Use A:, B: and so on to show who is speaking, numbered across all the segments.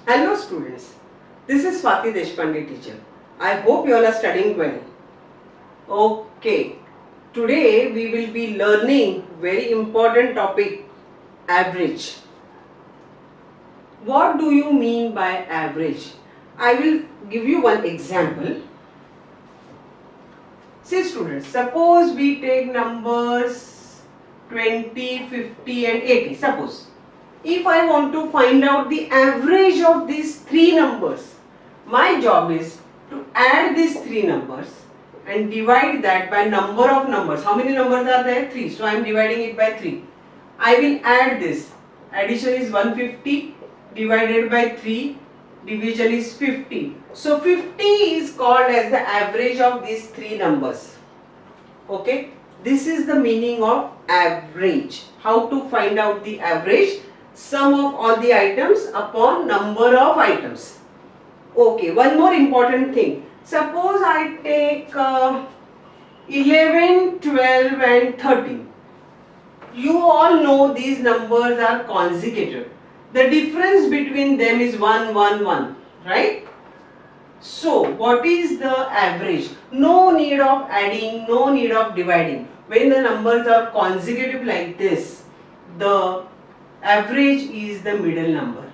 A: Hello students, this is Swati Deshpande teacher. I hope you all are studying well. Okay, today we will be learning very important topic, average. What do you mean by average? I will give you one example. See students, suppose we take numbers 20, 50 and 80. Suppose if I want to find out the average of these three numbers, my job is to add these three numbers and divide that by number of numbers. How many numbers are there? 3. So I am dividing it by 3. I will add this. Addition is 150 divided by 3. Division is 50. So 50 is called as the average of these three numbers. Okay. This is the meaning of average. How to find out the average? Sum of all the items upon number of items. Okay, one more important thing. Suppose I take 11, 12 and 13. You all know these numbers are consecutive. The difference between them is 1, 1, 1, right? So, what is the average? No need of adding, no need of dividing. When the numbers are consecutive like this, the average is the middle number.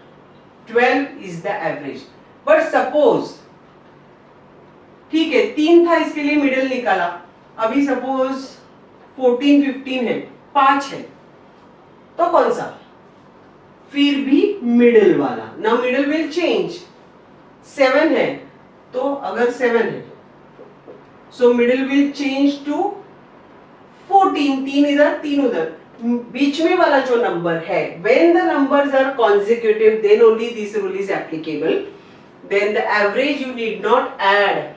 A: 12 is the average. But suppose, ठीक है 3 था इसके लिए middle निकाला, अभी suppose 14, 15 है, 5 है, तो कौन सा? फिर भी मिडिल वाला. Now middle will change. 7 है तो अगर 7 है so middle will change to 14. 3 इधर 3 उधर. बीच में वाला जो नंबर है, when the numbers are consecutive then only this rule is applicable. Then the average you need not add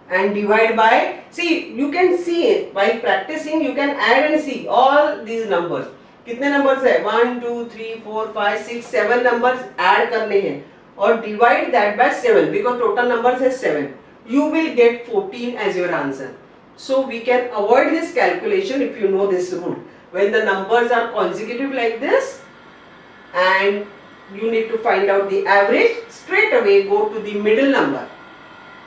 A: and divide by. See, you can see it while practicing. You can add and see all these numbers. कितने numbers है? 1, 2, 3, 4, 5, 6, 7 numbers add करने हैं और divide that by 7 because total numbers है 7. You will get 14 as your answer. So we can avoid this calculation if you know this rule. When the numbers are consecutive like this and you need to find out the average, straight away go to the middle number.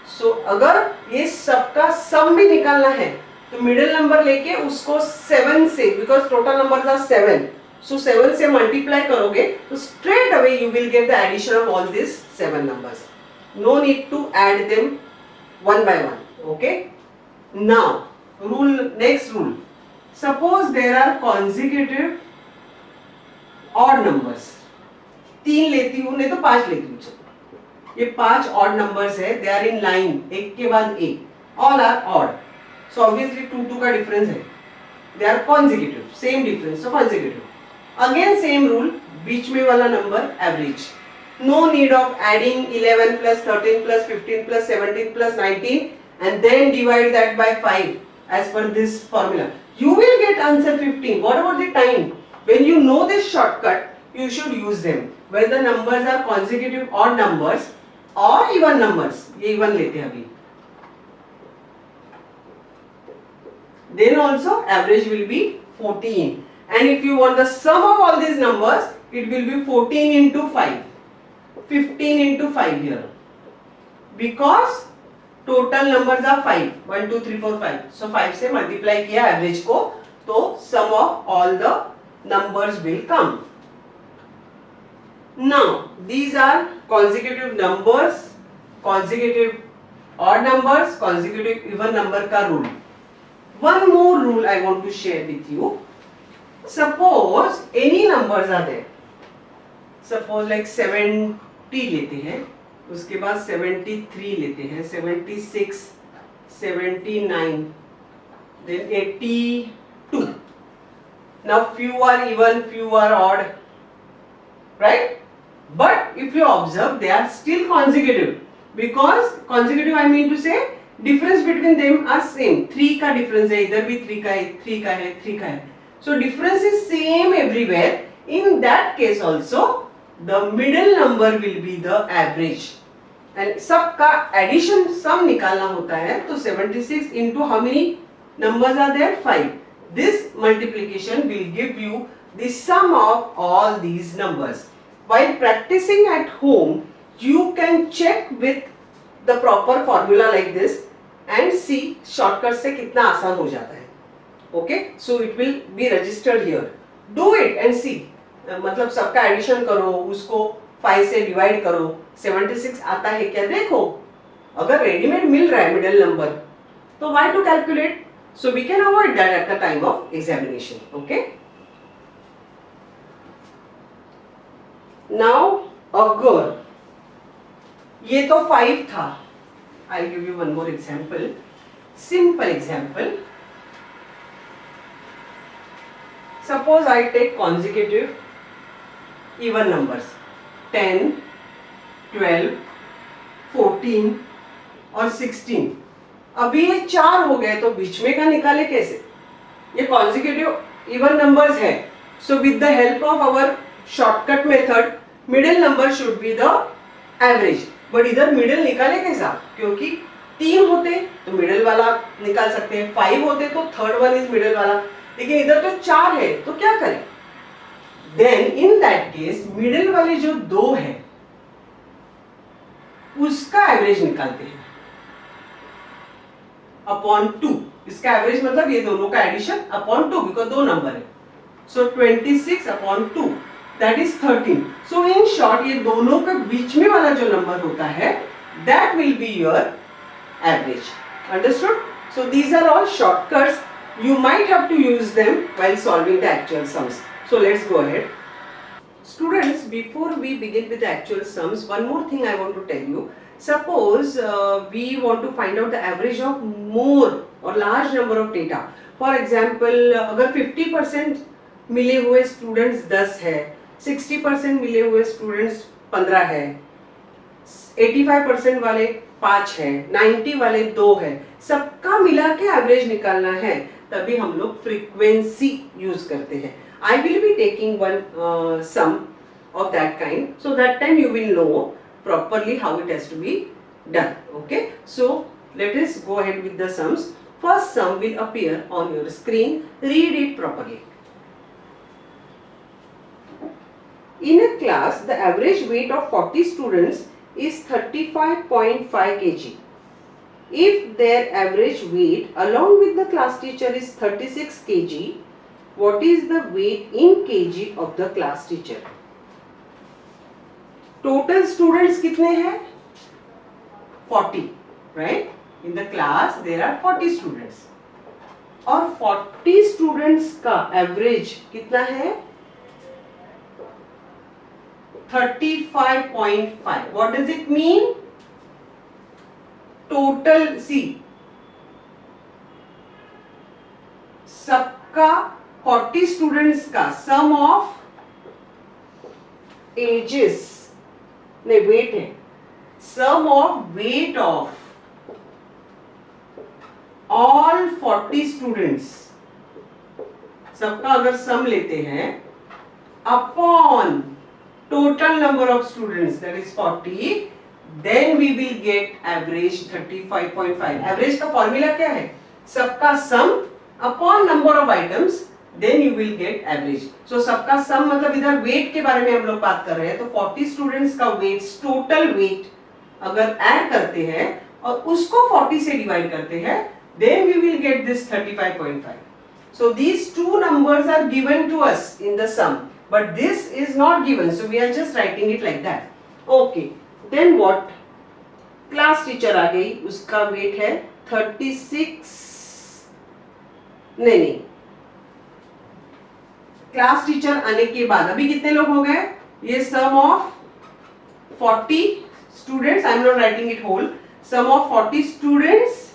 A: So अगर ये सबका सम भी निकालना है तो middle number लेके उसको 7 से, because total numbers are 7, so 7 से multiply करोगे तो straight away you will get the addition of all these 7 numbers. No need to add them one by one. Okay. Now next rule. Suppose there are consecutive odd numbers. 3 लेती हूँ, नहीं तो 5 लेती हूँ. ये 5 odd numbers है. They are in line, एक के बाद एक. All are odd. So obviously 2 का difference है. They are consecutive, same difference, so consecutive. Again same rule, बीच में वाला number average. No need of adding 11 plus 13 plus 15 plus 17 plus 19 and then divide that by 5 as per this formula. You will get answer 15. What about the time? When you know this shortcut, you should use them. When the numbers are consecutive odd numbers or even numbers, ये even लेते हैं अभी. Then also average will be 14. And if you want the sum of all these numbers, it will be 14 into 5. 15 into 5 here. Because total numbers are 5. 1, 2, 3, 4, 5. So 5 से multiply किया average को, तो sum of all the numbers will come. Now these are consecutive numbers, consecutive odd numbers, consecutive even number का rule. One more rule I want to share with you. Suppose any numbers are there. Suppose like 70 लेते हैं, उसके बाद 73 लेते हैं, 76, 79, then 82. Now few are even, few are odd, right? But if you observe, they are still consecutive. Because consecutive I mean to say difference between them are same. 3 का difference है, इधर भी 3 का है, 3 का है, 3 का है. So difference is same everywhere. In that case also, the middle number will be the average. And सबका addition sum निकालना होता है, तो 76 into how many numbers are there? 5. This multiplication will give you the sum of all these numbers. while practicing at home you can check with the proper formula like this and see shortcut से कितना आसान हो जाता है. Okay, so it will be registered here. Do it and see. मतलब सबका addition करो, उसको 5 से डिवाइड करो, 76 आता है क्या देखो. अगर रेडीमेड मिल रहा है मिडिल नंबर तो why to calculate? So we can avoid that at the time of examination. Okay. Now अगर ये तो 5 था, I'll give you one more example. Simple example. Suppose I take consecutive even numbers 10, 12, 14 और 16. अभी ये 4 हो गए तो बीच में का निकाले कैसे? ये consecutive even numbers है. So with the help of our shortcut method, middle number should be the average. But इधर middle निकाले कैसा? क्योंकि 3 होते तो मिडिल वाला निकाल सकते हैं, 5 होते तो थर्ड वन इज मिडिल वाला, लेकिन इधर तो 4 है तो क्या करें? Then in that case middle वाले जो 2 है उसका एवरेज निकालते हैं अपॉन 2. इसका एवरेज मतलब ये दोनों का एडिशन अपॉन 2 बिकॉज 2 नंबर है. सो 26 upon 2 that is 13. So in short ये दोनों के बीच में वाला जो नंबर होता है that will be your average. Understood? So these are all shortcuts. You might have to use them while solving the actual sums. So let's go ahead. Students, before we begin with the actual sums, one more thing I want to tell you. Suppose we want to find out the average of more or large number of data. For example, अगर 50% मिले हुए students 10 है, 60% मिले हुए students 15 है, 85% वाले 5 है, 90 वाले 2 है, सबका मिला के एवरेज निकालना है, तभी हम लोग फ्रीक्वेंसी यूज करते हैं. I will be taking one sum of that kind, so that time you will know properly how it has to be done. Okay, so let us go ahead with the sums. First sum will appear on your screen. Read it properly. In a class, the average weight of 40 students is 35.5 kg. If their average weight along with the class teacher is 36 kg, what is the weight in kg of the class teacher? Total students कितने हैं? 40, right? In the class there are 40 students. और 40 students का average कितना है? 35.5. What does it mean? Total, see, सबका 40 students का sum of ages नहीं weight है, sum of weight of all 40 students, सबका अगर sum लेते हैं upon total number of students, that is 40, then we will get average 35.5. average का formula क्या है? सबका sum upon number of items, then you will get average. So सबका sum मतलब इधर weight के बारे में हम लोग बात कर रहे हैं, तो 40 students का weight, total weight अगर add करते हैं और उसको 40 से divide करते हैं, then we will get this 35.5. So these two numbers are given to us in the sum. But this is not given, so we are just writing it like that. Okay, then what? Class teacher आ गई, उसका weight है 36. नहीं, class teacher आने के बाद अभी कितने लोग हो गए? ये sum of 40 students. I am not writing it whole. Sum of 40 students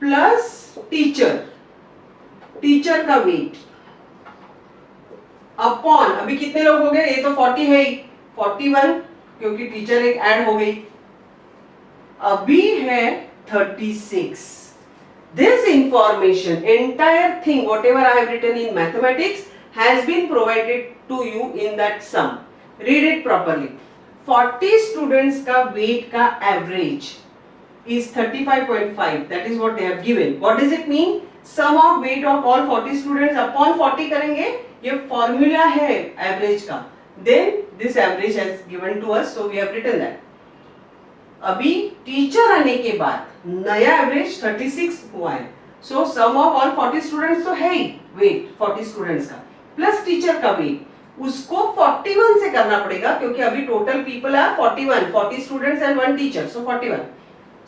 A: plus teacher. Teacher का weight अपॉन अभी कितने लोग हो गए? ये तो 40 है ही, 41 क्योंकि टीचर एक ऐड हो गई, अभी है 36. This information, entire thing, whatever I have written in mathematics, has been provided to you in that sum. Read it properly. 40 students का weight का average is 35.5. That is what they have given. What does it mean? Sum of weight of all 40 students upon 40 करेंगे, ये formula है average का. then this average has given to us, so we have written that. अभी teacher आने के बाद नया average 36 हुआ है, so sum of all 40 students तो है ही, वेट 40 स्टूडेंट्स का प्लस टीचर का वेट उसको 41 से करना पड़ेगा, क्योंकि अभी total people are 41, 40 students and 1 teacher, so 41,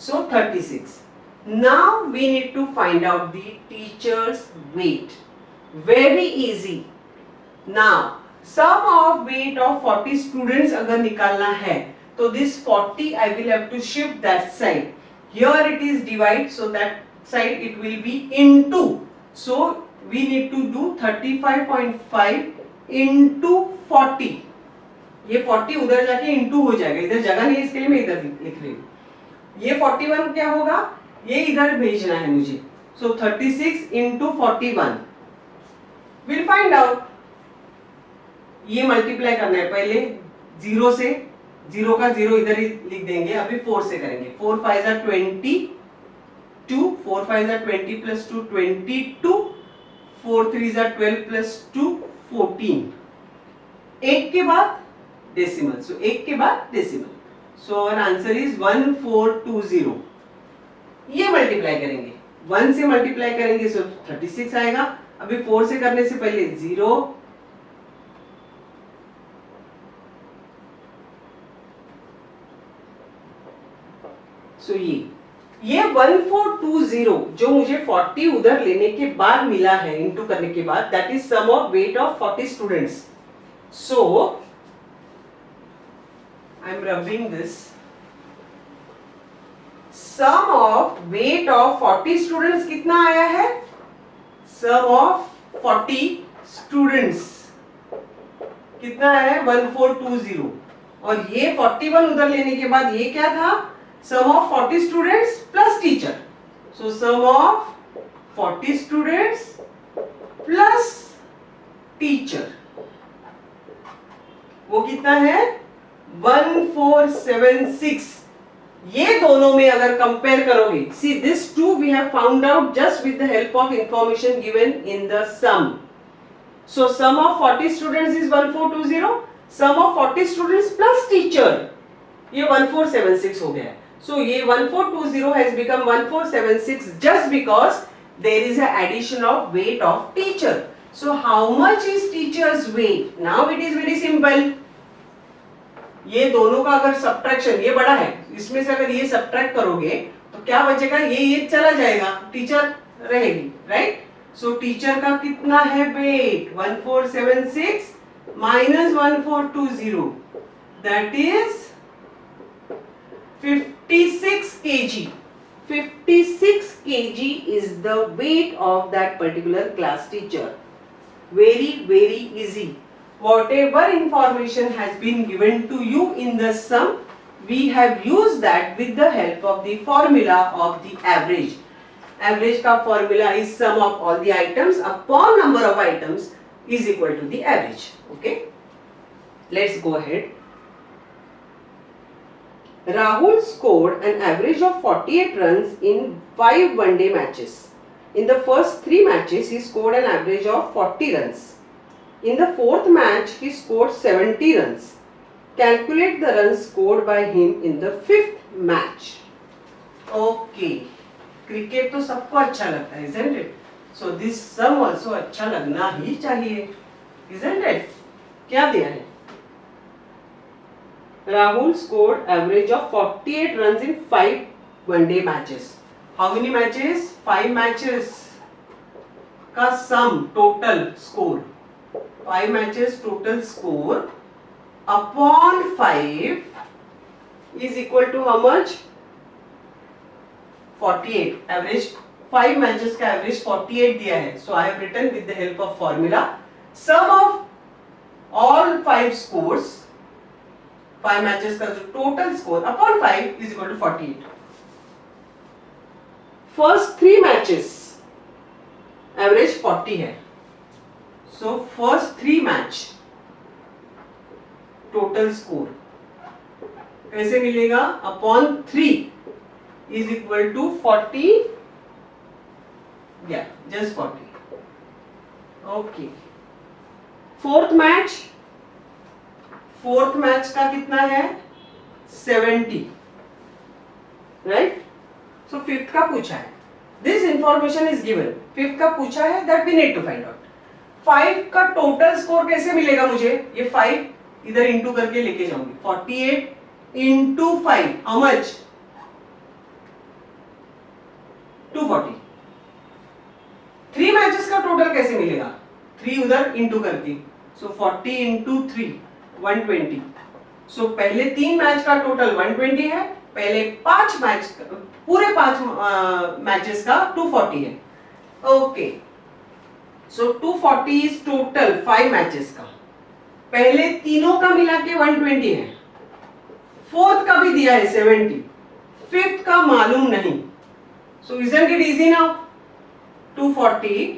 A: so 36. Now we need to find out the teacher's weight. Very easy. Now sum of weight of 40 students अगर निकालना है तो this 40 I will have to shift that side. Here it is divide, so that side it will be into. So we need to do 35.5 into 40. ये 40 उधर जाके into हो जाएगा, इधर जगह नहीं इसके लिए मैं इधर लिख रही हूँ. ये 41 क्या होगा, ये इधर भेजना है मुझे. So 36 into 41. We'll find out. ये मल्टीप्लाई करना है, पहले 0 से, 0 का 0 इधर ही लिख देंगे, अभी 4 से करेंगे. 4 5 are 22, 4 5 are 20 plus 2 22, 4 3 are 12 plus 2 14. 1 के बाद डेसिमल, सो 1 के बाद decimal, so our answer is 1420. ये मल्टीप्लाई करेंगे, 1 से मल्टीप्लाई करेंगे सो 36 आएगा. अभी 4 से करने से पहले 0, सो ये 1420 जो मुझे 40 उधर लेने के बाद मिला है, इनटू करने के बाद, that is sum of weight of 40 students. So I am rubbing this. Sum of weight of 40 students कितना आया है, सम ऑफ 40 स्टूडेंट्स कितना है 1420, और ये 41 उधर लेने के बाद ये क्या था, sum of 40 students plus teacher. So sum of 40 students plus teacher वो कितना है 1476. ये दोनों में अगर कंपेयर करोगे, see this two we have found out just with the help of information given in the sum. So sum of 40 students is 1420, sum of 40 students plus teacher ये 1476 हो गया है. So ये 1420 has become 1476 just because there is an addition of weight of teacher. So how much is teacher's weight? Now it is very simple. ये दोनों का अगर subtraction, ये बड़ा है, इसमें से अगर ये subtract करोगे तो क्या बचेगा, ये चला जाएगा, टीचर रहेगी, right? So टीचर का कितना है weight 1476 minus 1420, that is 56 kg. 56 kg is the weight of that particular class teacher. Very very easy. Whatever information has been given to you in the sum, we have used that with the help of the formula of the average. Average का formula is sum of all the items upon number of items is equal to the average. Okay, let's go ahead. Rahul scored an average of 48 runs in 5 one-day matches. In the first 3 matches, he scored an average of 40 runs. In the 4th match, he scored 70 runs. Calculate the runs scored by him in the 5th match. Okay, cricket तो सबको अच्छा लगता है, isn't it? So this sum also अच्छा लगना ही चाहिए, isn't it? क्या दिया है? Rahul scored average of 48 runs in 5 one-day matches. How many matches? 5 matches का sum total score. 5 matches total score upon 5 is equal to how much? 48. Average 5 matches का average 48 दिया है. So I have written with the help of formula sum of all 5 scores. 5 matches का जो total score upon 5 is equal to 48. First 3 matches average 40 है, so first 3 match total score कैसे मिलेगा, upon 3 is equal to 40, या just 40. Okay, fourth match fourth match का कितना है 70, right. So fifth का पूछा है, this information is given. Fifth का पूछा है, that we need to find out. 5 का टोटल स्कोर कैसे मिलेगा मुझे, ये 5 इधर इंटू करके लेके जाऊंगी. 48 इंटू 5 हाउ मच 240. 3 मैचेस का टोटल कैसे मिलेगा, 3 उधर इंटू करके. सो 40 इंटू 3 120. सो पहले 3 मैच का टोटल 120 है, पहले 5 मैच पूरे 5 मैचेस का 240 है. Okay, so 240 is total 5 matches का. पहले तीनों का मिला के 120 है, फोर्थ का भी दिया है 70, फिफ्थ का मालूम नहीं. So isn't it easy now. 240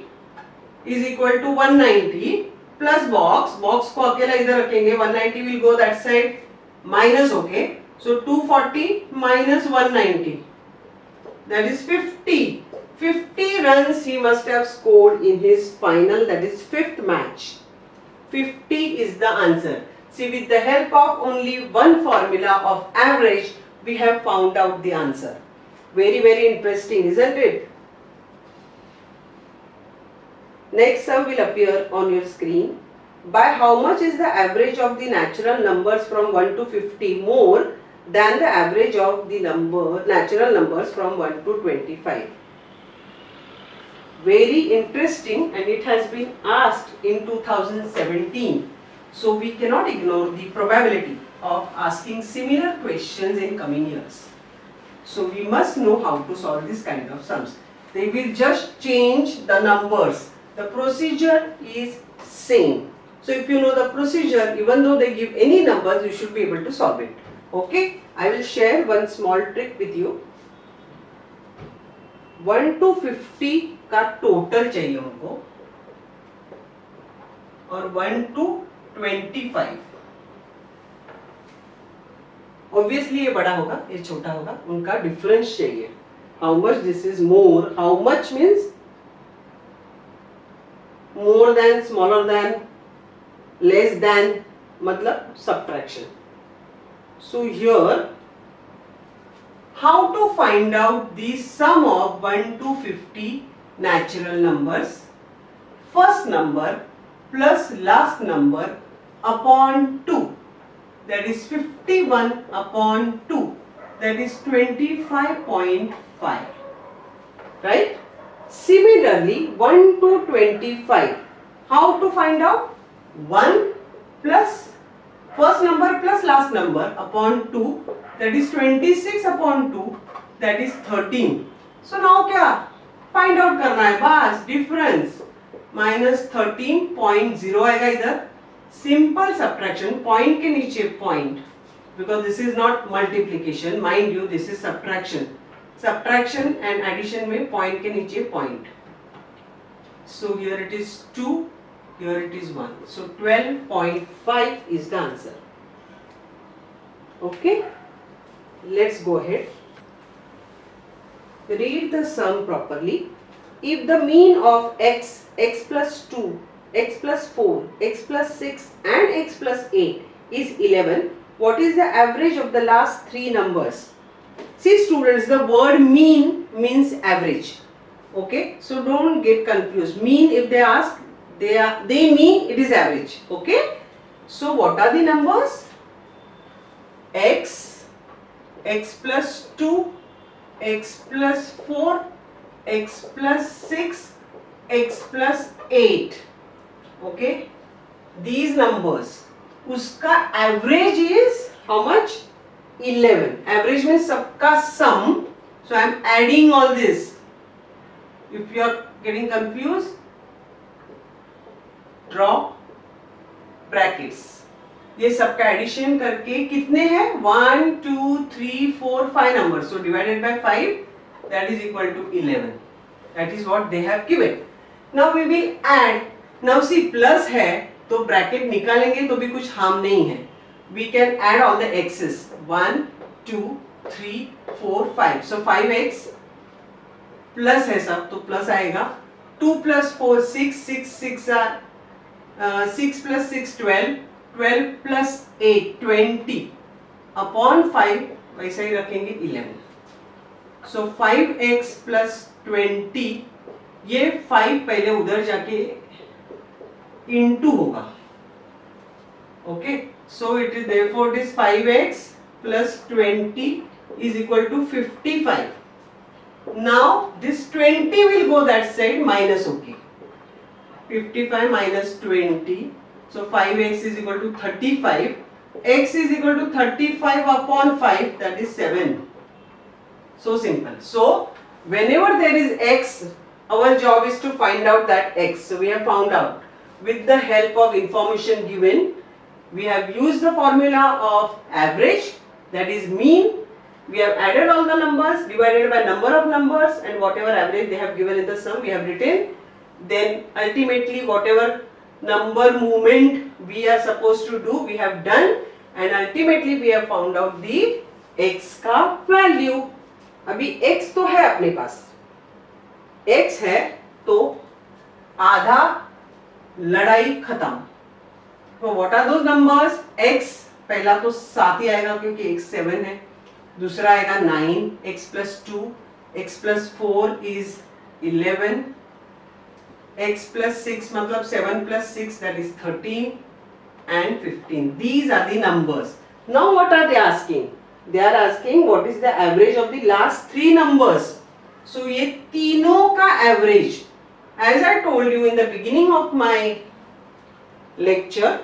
A: is equal to 190 plus box को अकेला इधर रखेंगे, 190 will go that side minus. Okay, so 240 minus 190 that is 50. 50 runs he must have scored in his final, that is fifth match. 50 is the answer. See, with the help of only one formula of average, we have found out the answer. Very, very interesting, isn't it? Next sum will appear on your screen. By how much is the average of the natural numbers from 1 to 50 more than the average of the natural numbers from 1 to 25? Very interesting, and it has been asked in 2017. So we cannot ignore the probability of asking similar questions in coming years. So we must know how to solve this kind of sums. They will just change the numbers. The procedure is same. So if you know the procedure, even though they give any numbers, you should be able to solve it. Okay, I will share one small trick with you. 1 to 50 का total चाहिए उनको, और 1 to 25. Obviously ये बड़ा होगा, ये छोटा होगा, उनका डिफरेंस चाहिए. How much this is more, how much means more than, smaller than, less than, मतलब subtraction. So here how to find out the sum of 1 to 50 natural numbers. First number plus last number upon 2, that is 51 upon 2, that is 25.5, right? Similarly 1 to 25, how to find out? 1 plus first number plus last number upon 2, that is 26 upon 2, that is 13. So now क्या find out करना है, बस difference minus 13.0 आएगा इधर. Simple subtraction, point के नीचे point, because this is not multiplication, mind you, this is subtraction. Subtraction and addition में point के नीचे point. So here it is 2, here it is 1. So 12.5 is the answer. Okay, let's go ahead. Read the sum properly. If the mean of x, x plus 2, x plus 4, x plus 6 and x plus 8 is 11, what is the average of the last 3 numbers? See students, the word mean means average. Okay, so don't get confused. Mean, if they ask, they mean it is average. Okay, so what are the numbers? X, x plus 2, x plus 4, x plus 6, x plus 8. Okay, these numbers, उसका average is how much? 11. Average means सबका sum. So I am adding all this. If you are getting confused, draw brackets. ये सबका addition करके कितने हैं? 1, 2, 3, 4, 5 numbers. So divided by 5, that is equal to 11. That is what they have given. Now we will add. Now see, plus है तो bracket निकालेंगे तो भी कुछ हार्म नहीं है. We can add all the x's. 1, 2, 3, 4, 5. So 5x plus है सब तो प्लस आएगा. 2 plus 4 6, 6 6 are 6 plus 6 12, 12 plus 8 20 upon 5 वैसा ही रखेंगे 11. सो 5x प्लस 20, ये 5 पहले उधर जाके इनटू होगा. Okay, so it is therefore this 5x plus 20 is equal to 55. Now this 20 will go that side minus. Okay, 55 minus 20, so 5x is equal to 35. X is equal to 35 upon 5, that is 7. So simple. So whenever there is x, our job is to find out that x. So we have found out with the help of information given. We have used the formula of average, that is mean. We have added all the numbers, divided by number of numbers, and whatever average they have given in the sum we have written. Then ultimately whatever number movement we are supposed to do we have done, and ultimately we have found out the x का value. अभी x तो है अपने पास, x है तो आधा लड़ाई खत्म. तो what are those numbers? x पहला तो 7 ही आएगा क्योंकि x 7 है. दूसरा आएगा 9, x plus 2, x plus 4 is 11, x plus 6 मतलब 7 plus 6 that is 13 and 15. These are the numbers. Now what are they asking? They are asking what is the average of the last 3 numbers. So ये तीनों का average, as I told you in the beginning of my lecture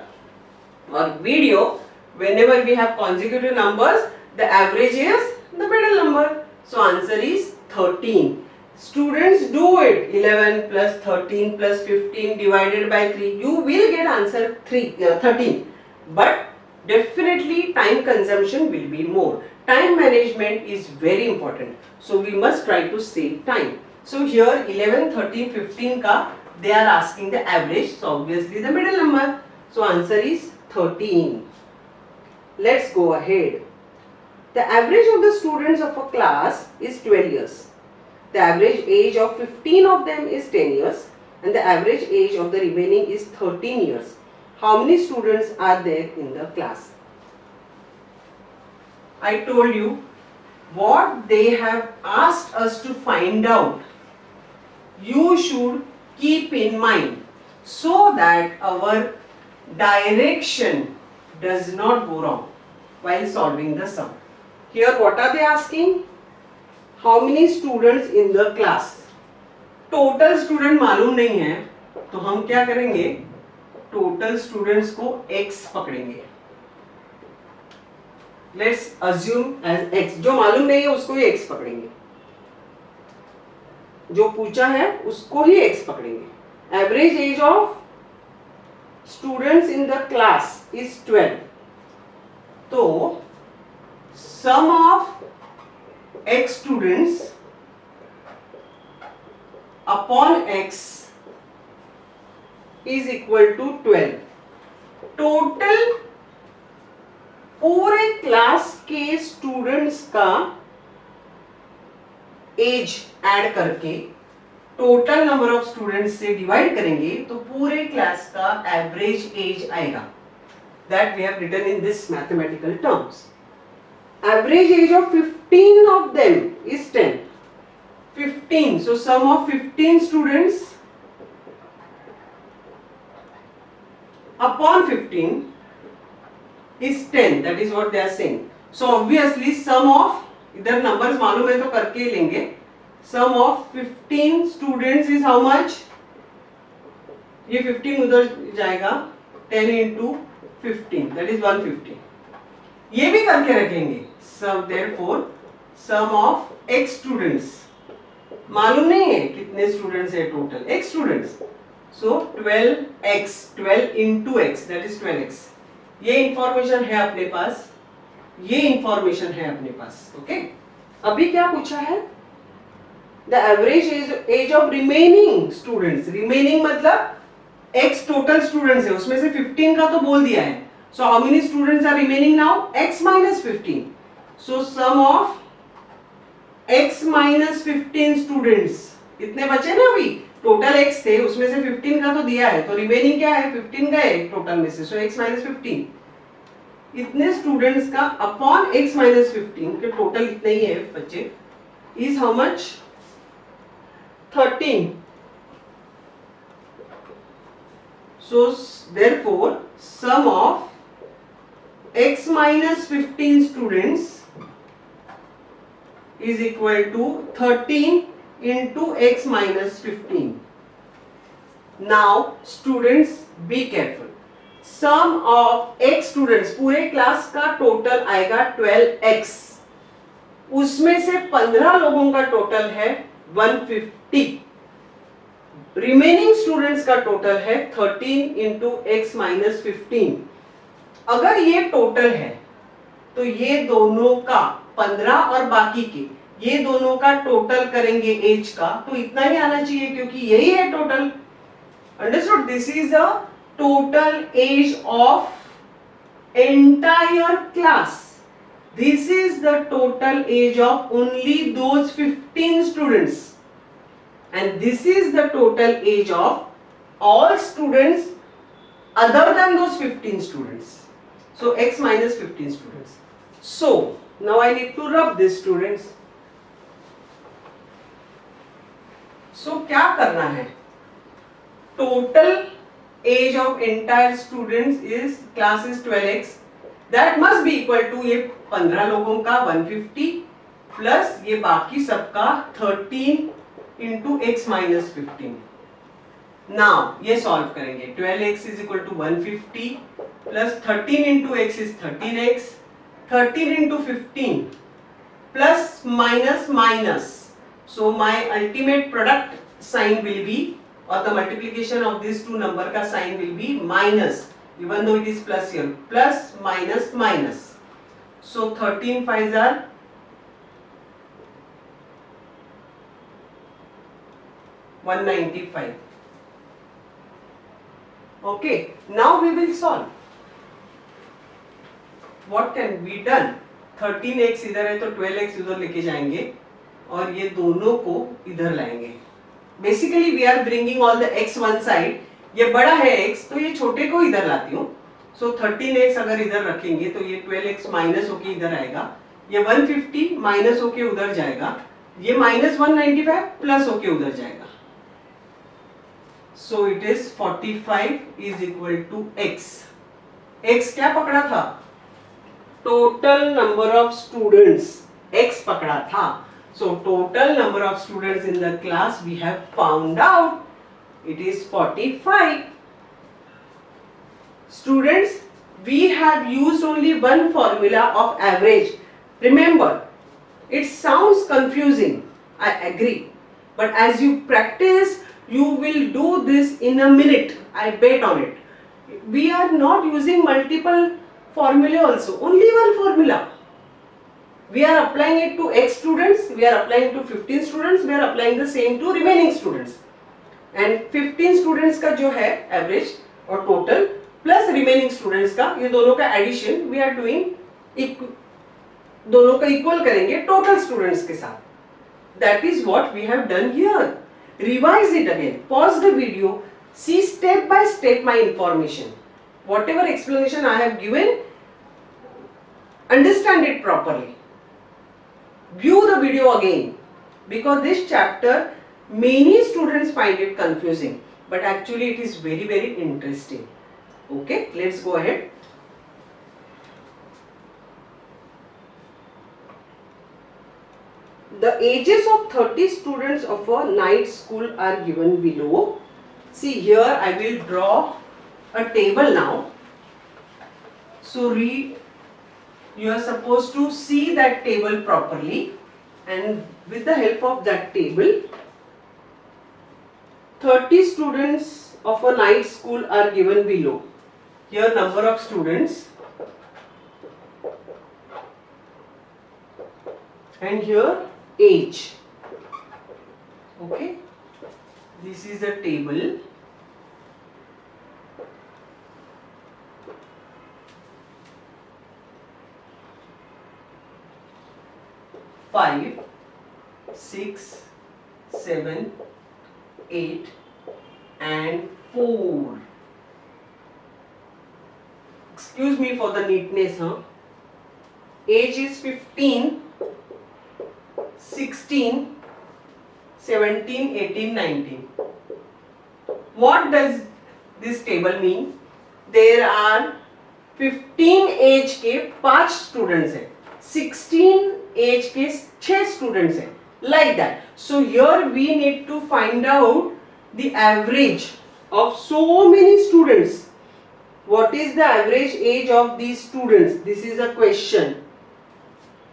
A: or video, whenever we have consecutive numbers, the average is the middle number. So answer is 13. Students, do it. 11 plus 13 plus 15 divided by 3. You will get answer 13. But definitely time consumption will be more. Time management is very important. So we must try to save time. So here 11, 13, 15 ka they are asking the average. So obviously the middle number. So answer is 13. Let's go ahead. The average of the students of a class is 12 years. The average age of 15 of them is 10 years and the average age of the remaining is 13 years. How many students are there in the class? I told you what they have asked us to find out. You should keep in mind so that our direction does not go wrong while solving the sum. Here what are they asking? How many students in the class? Total student मालूम नहीं है तो हम क्या करेंगे? Total students को x पकड़ेंगे. Let's assume as x. जो मालूम नहीं है उसको ही x पकड़ेंगे. जो पूछा है उसको ही x पकड़ेंगे. Average age of students in the class is 12. तो sum of x students upon x is equal to 12. Total पूरे क्लास के स्टूडेंट्स का एज ऐड करके टोटल नंबर ऑफ स्टूडेंट्स से डिवाइड करेंगे तो पूरे क्लास का एवरेज एज आएगा. That we have written in this mathematical terms. Average age of 15 of them is 10. 15. So sum of 15 students upon 15 is 10. That is what they are saying. So obviously sum of, इधर numbers मालूम है तो करके ही लेंगे. Sum of 15 students is how much? ये 15 उधर जाएगा. 10 into 15, that is 150. ये भी करके रखेंगे. So therefore sum of x students मालूम नहीं है कितने स्टूडेंट्स है total x students. So 12x, 12 into x, that is 12x. ये इंफॉर्मेशन है अपने पास, ये इंफॉर्मेशन है अपने पास. ओके, अभी क्या पूछा है? The average age of remaining students. Remaining मतलब x total students है, उसमें से 15 का तो बोल दिया है. So how many students are remaining now? X minus 15. So sum of x minus 15 students. कितने बचे ना अभी? टोटल x थे, उसमें से 15 का तो दिया है, तो रिमेनिंग क्या है, 15 गए टोटल में से, सो x माइनस 15 इतने स्टूडेंट्स का अपॉन x माइनस 15 के टोटल इतने ही है बच्चे, is how much 13. So therefore sum of x minus 15 students is equal to 13 into x minus 15. Now students be careful. Sum of x students, पूरे class का total आएगा 12x, उसमें से 15 लोगों का टोटल है 150. रिमेनिंग स्टूडेंट्स का टोटल है 13 इंटू एक्स माइनस 15. अगर ये टोटल है तो ये दोनों का 15 और बाकी के ये दोनों का टोटल करेंगे एज का, तो इतना ही आना चाहिए क्योंकि यही है total. Understood? This is a total age of entire class. This is the total age of only those 15 students. And this is the total age of all students other than those 15 students. So x minus 15 students. So now I need to rub these students. So क्या करना है? Total age of entire students is class is 12x. That must be equal to ये 15 लोगों का 150 plus ये बाकी सबका 13 into x minus 15. Now ये सॉल्व करेंगे. 12x is equal to 150 plus 13 into x is 13x. 13 into 15 plus minus minus. So my ultimate product sign will be, or the multiplication of these two number का sign will be minus, even though it is plus here. Plus minus minus. So 13 5s are 195. Okay, now we will solve. What can be done? 13x इधर है तो 12x उधर लेके जाएंगे और ये दोनों को इधर लाएंगे. Basically we are bringing all the x one side. ये बड़ा है x तो ये छोटे को इधर लाती हूँ. So 13x अगर इधर रखेंगे तो ये 12x माइनस होके इधर आएगा. ये 150 माइनस होके उधर जाएगा. ये माइनस 195 प्लस होके उधर जाएगा. So it is 45 is equal to x. x क्या पकड़ा था? Total number of students. x पकड़ा था. So total number of students in the class we have found out. It is 45. Students, we have used only one formula of average. Remember, it sounds confusing. I agree. But as you practice, you will do this in a minute. I bet on it. We are not using multiple formulae also. Only one formula. We are applying it to x students. We are applying it to 15 students. We are applying the same to remaining students. And 15 students का जो है average और total plus remaining students का ये दोनों का addition we are doing दोनों का equal करेंगे total students के साथ. That is what we have done here. Revise it again. Pause the video. See step by step my information. Whatever explanation I have given, understand it properly. View the video again, because this chapter many students find it confusing, but actually it is very very interesting. Okay, let's go ahead. The ages of 30 students of a night school are given below. See here I will draw a table now. So you are supposed to see that table properly, and with the help of that table 30 students of a night school are given below. Here number of students and here age. Okay, this is a table. Five, 6, 7, 8 and 4. Excuse me for the neatness, huh? Age is 15, 16, 17, 18, 19. What does this table mean? There are 15 age के 5 students हैं, 16 as के 6 students हैं, like that. So here we need to find out the average of so many students. What is the average age of these students? This is a question.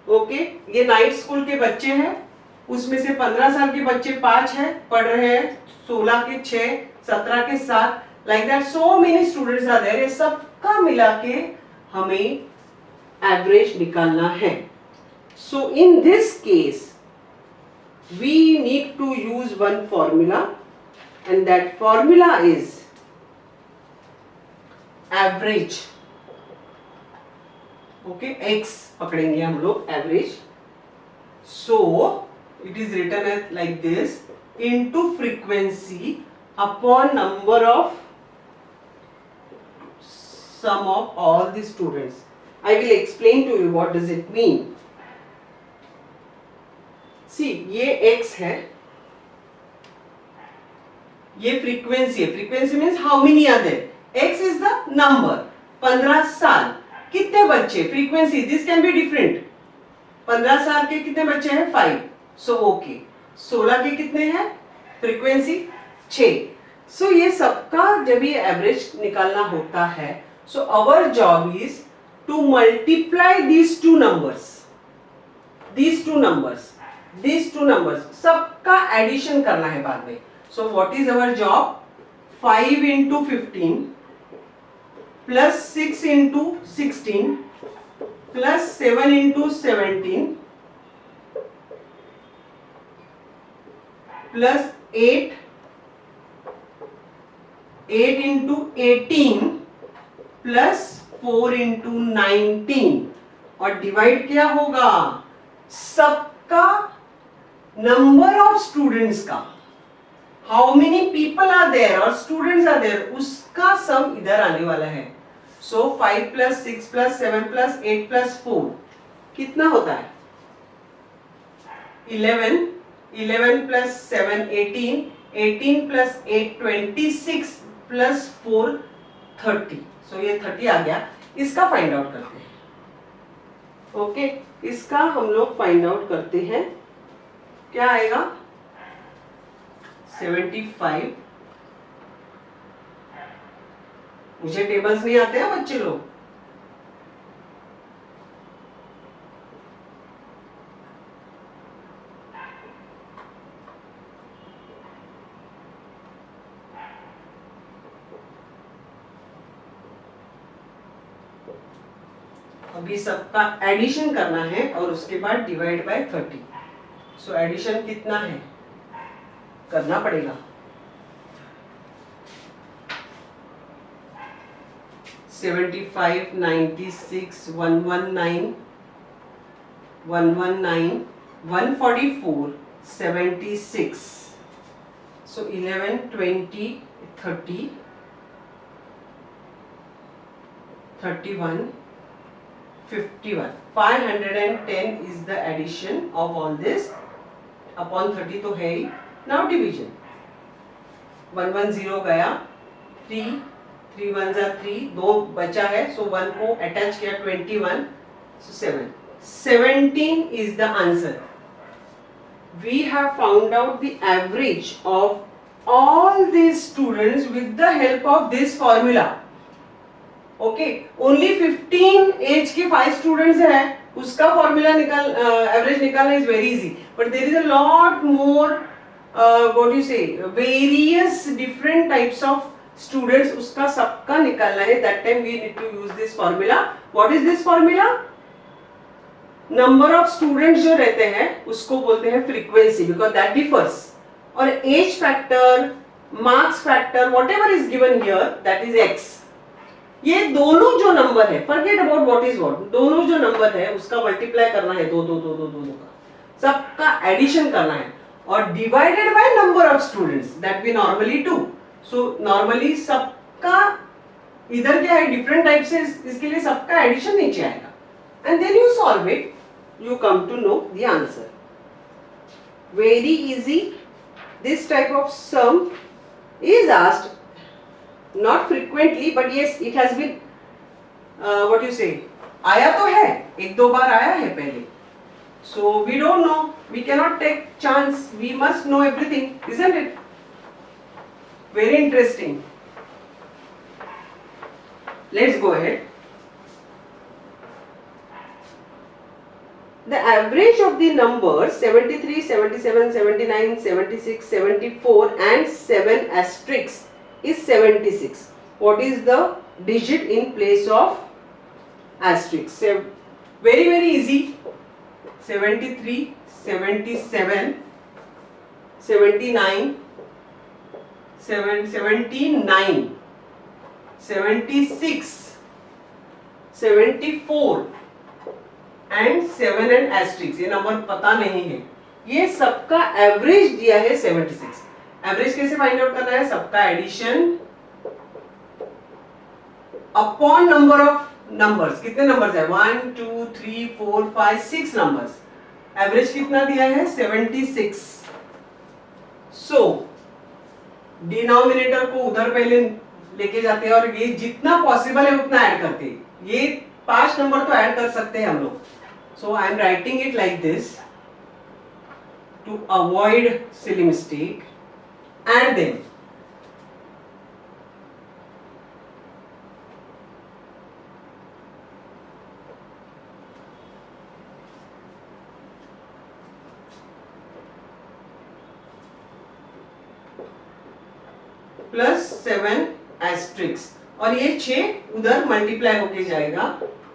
A: Okay, ये night school के बच्चे हैं, उसमें से 15 साल के बच्चे 5 हैं, पढ़ रहे हैं, 16 के 6, 17 के 7, like that so many students are there. ये सबका मिला के हमें एवरेज निकालना है. So in this case we need to use one formula, and that formula is average. Okay, x पकड़ेंगे हम लोग average. So it is written as like this, into frequency upon number of sum of all the students. I will explain to you what does it mean. See, ये x है, ये frequency है. Frequency means how many are there. X is the number. 15 साल कितने बच्चे, frequency this can be different. 15 साल के कितने बच्चे हैं, 5. So okay. 16 के कितने हैं, frequency 6. So ये सबका जब ये एवरेज निकालना होता है, so our job is to multiply these two numbers. These two numbers सबका एडिशन करना है बाद में. So what is our job? 5 into 15 plus 6 into 16 plus 7 into 17 plus 8 into 18 plus 4 into 19 और डिवाइड क्या होगा, सबका नंबर ऑफ स्टूडेंट्स का, how many people are there और स्टूडेंट्स आर देयर, उसका सम इधर आने वाला है. सो 5 plus 6 plus 7 plus 8 plus 4 कितना होता है, 11, 11 plus 7 18, 18 plus 8 26 plus 4 30. सो ये 30 आ गया. इसका फाइंड आउट करते हैं. ओके, इसका हम लोग फाइंड आउट करते हैं. क्या आएगा, 75. मुझे टेबल्स नहीं आते हैं बच्चे लोग. अभी सबका एडिशन करना है और उसके बाद डिवाइड बाय 30. सो एडिशन कितना है, करना पड़ेगा. 75, 96, 119, 144, 76. So 11, 20, 30, 31, 51. 510 is the addition of all this upon 30 तो है ही. Now division. 110 गया, 3 3 1 जा 3, 2 बचा है, so 1 को अटैच किया, 21, so 7. 17 is the answer. We have found out the average of all these students with the help of this formula. Okay, only 15 age के 5 students हैं, उसका फॉर्मूला निकाल, एवरेज निकालना is very easy. But there is a lot more, what you say, various different types of students, उसका सबका निकालना है. That time we need to use this formula. What is this formula? Number of students जो रहते हैं उसको बोलते हैं फ्रीक्वेंसी, बिकॉज दैट डिफर्स. और age factor, marks factor, whatever is given here, that is x. ये दोनों जो नंबर है, forget about what is what, दोनों जो नंबर है उसका मल्टीप्लाई करना है, दो का सबका एडिशन करना है. or divided by number of students that we normally do. So normally सबका इधर क्या है different type से, इसके लिए सबका addition नीचे आएगा, and then you solve it, you come to know the answer. Very easy. This type of sum is asked, not frequently, but yes, it has been what you say, आया तो है, एक दो बार आया है पहले. So we don't know, we cannot take chance, we must know everything, isn't it? Very interesting. Let's go ahead. The average of the numbers 73, 77, 79, 76, 74 and 7 asterisks is 76. What is the digit in place of asterisk? Very very easy. 73, 77, 79, 79, 76, 74 and 7 and asterisk, ये number पता नहीं है, ये सबका average दिया है 76. Average कैसे find out करना है? सबका addition upon number of numbers. कितने नंबर्स है? 1 2 3 4 5 6 नंबर्स. एवरेज कितना दिया है? 76. सो डिनोमिनेटर को उधर पहले लेके जाते हैं और ये जितना पॉसिबल है उतना ऐड करते हैं. ये 5 नंबर तो ऐड कर सकते हैं हम लोग. So I am writing it like this to avoid silly mistake, and then plus 7 asterisk, और ये 6 उधर मल्टीप्लाई होके जाएगा,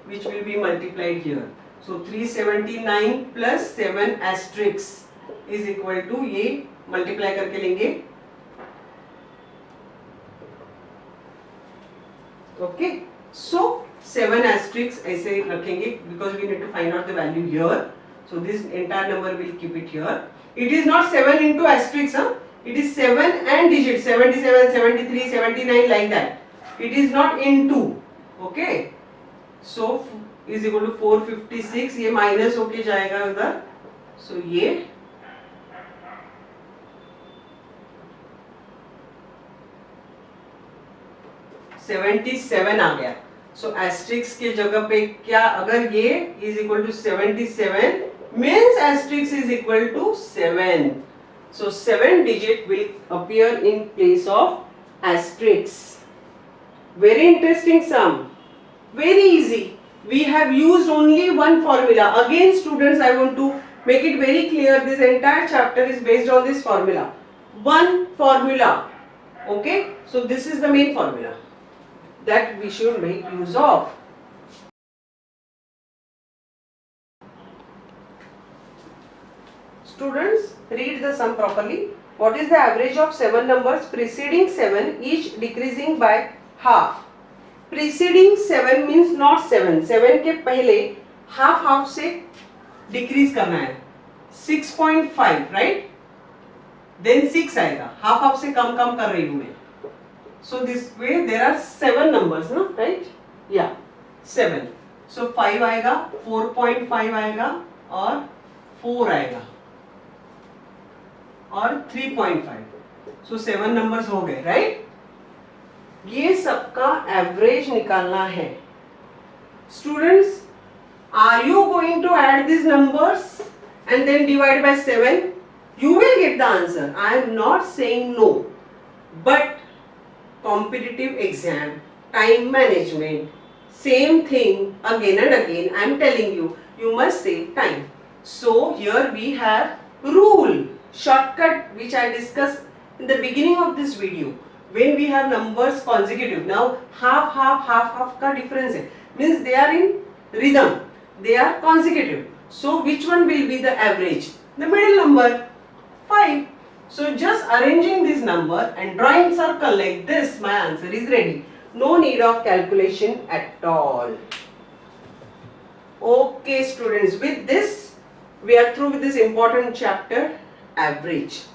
A: which will be multiplied here. So 379 plus 7 asterisks is equal to, ये multiply करके लेंगे. Okay, so 7 asterisks ऐसे रखेंगे because we need to find out the value here. So this entire number will keep it here. It is not 7 into asterisks, huh? It is 7 and digit 77, 73, 79 like that. It is not into. Okay, so is equal to 456, ये minus होके जाएगा उधर. सो ये $77 आ गया. सो asterisk के जगह पे क्या, अगर ये is equal to 77 means asterisk is equal to 7. So 7 digit will appear in place of asterisk. Very interesting sum, very easy. We have used only one formula. Again students, I want to make it very clear, this entire chapter is based on this formula. One formula. Okay, so this is the main formula that we should make use of. Students, read the sum properly. What is the average of 7 numbers preceding 7 each decreasing by half? Preceding 7 means not 7. 7 के पहले half से decrease करना है. 6.5 right? Then 6 आएगा. half से कम कर रही हूँ मैं. So this way there are 7 numbers, no? Right? Yeah, 7. So 5 आएगा, 4.5 आएगा और 4 आएगा और 3.5. So 7 numbers हो गए, right? ये सबका एवरेज निकालना है. Students, are you going to add this numbers and then divide by 7? You will get the answer. I am not saying no, but competitive exam, time management, same thing again and again. I am telling you, you must save time. So here we have rule, shortcut which I discussed in the beginning of this video. When we have numbers consecutive, now half का difference है, means they are in rhythm, they are consecutive. So which one will be the average? The middle number, 5. So just arranging this number and drawing circle like this, my answer is ready. No need of calculation at all. Okay students, with this we are through with this important chapter. average.